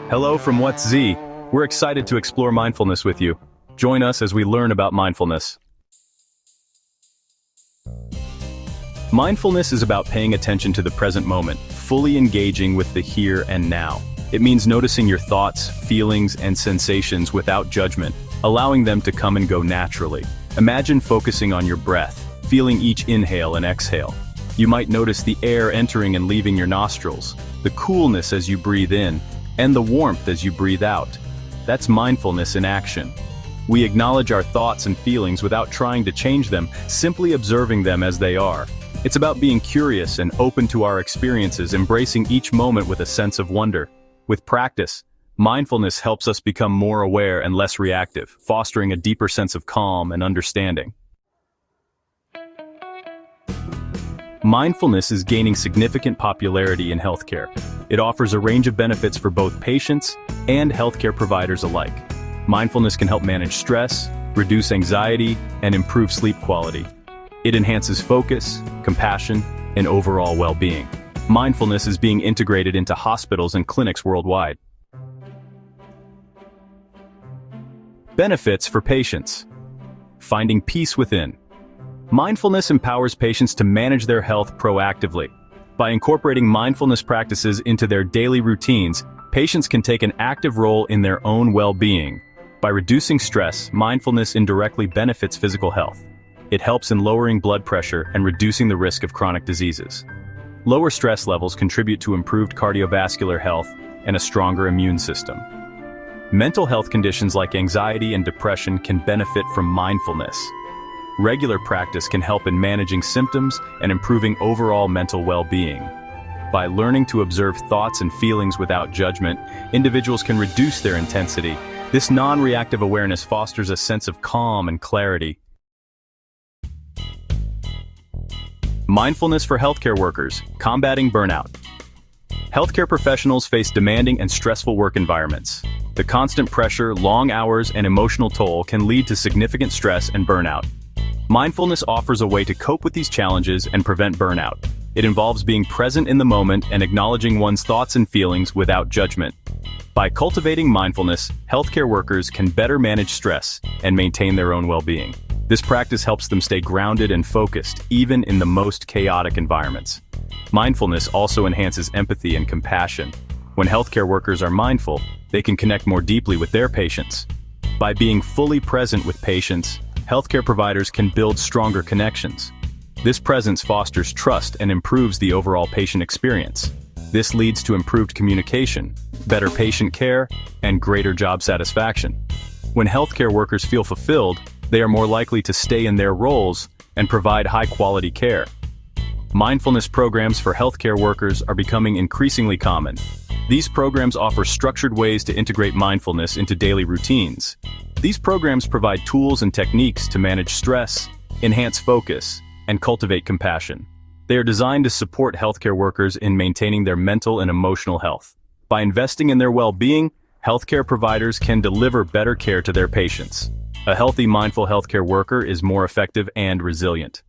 Hello from Whats ZEE. We're excited to explore mindfulness with you. Join us as we learn about mindfulness. Mindfulness is about paying attention to the present moment, fully engaging with the here and now. It means noticing your thoughts, feelings, and sensations without judgment, allowing them to come and go naturally. Imagine focusing on your breath, feeling each inhale and exhale. You might notice the air entering and leaving your nostrils, the coolness as you breathe in, and the warmth as you breathe out. That's mindfulness in action. We acknowledge our thoughts and feelings without trying to change them, simply observing them as they are. It's about being curious and open to our experiences, embracing each moment with a sense of wonder. With practice, mindfulness helps us become more aware and less reactive, fostering a deeper sense of calm and understanding. Mindfulness is gaining significant popularity in healthcare. It offers a range of benefits for both patients and healthcare providers alike. Mindfulness can help manage stress, reduce anxiety, and improve sleep quality. It enhances focus, compassion, and overall well-being. Mindfulness is being integrated into hospitals and clinics worldwide. Benefits for patients. Finding peace within. Mindfulness empowers patients to manage their health proactively. By incorporating mindfulness practices into their daily routines, patients can take an active role in their own well-being. By reducing stress, mindfulness indirectly benefits physical health. It helps in lowering blood pressure and reducing the risk of chronic diseases. Lower stress levels contribute to improved cardiovascular health and a stronger immune system. Mental health conditions like anxiety and depression can benefit from mindfulness. Regular practice can help in managing symptoms and improving overall mental well-being. By learning to observe thoughts and feelings without judgment, individuals can reduce their intensity. This non-reactive awareness fosters a sense of calm and clarity. Mindfulness for healthcare workers, combating burnout. Healthcare professionals face demanding and stressful work environments. The constant pressure, long hours, and emotional toll can lead to significant stress and burnout. Mindfulness offers a way to cope with these challenges and prevent burnout. It involves being present in the moment and acknowledging one's thoughts and feelings without judgment. By cultivating mindfulness, healthcare workers can better manage stress and maintain their own well-being. This practice helps them stay grounded and focused, even in the most chaotic environments. Mindfulness also enhances empathy and compassion. When healthcare workers are mindful, they can connect more deeply with their patients. By being fully present with patients, healthcare providers can build stronger connections. This presence fosters trust and improves the overall patient experience. This leads to improved communication, better patient care, and greater job satisfaction. When healthcare workers feel fulfilled, they are more likely to stay in their roles and provide high-quality care. Mindfulness programs for healthcare workers are becoming increasingly common. These programs offer structured ways to integrate mindfulness into daily routines. These programs provide tools and techniques to manage stress, enhance focus, and cultivate compassion. They are designed to support healthcare workers in maintaining their mental and emotional health. By investing in their well-being, healthcare providers can deliver better care to their patients. A healthy, mindful healthcare worker is more effective and resilient.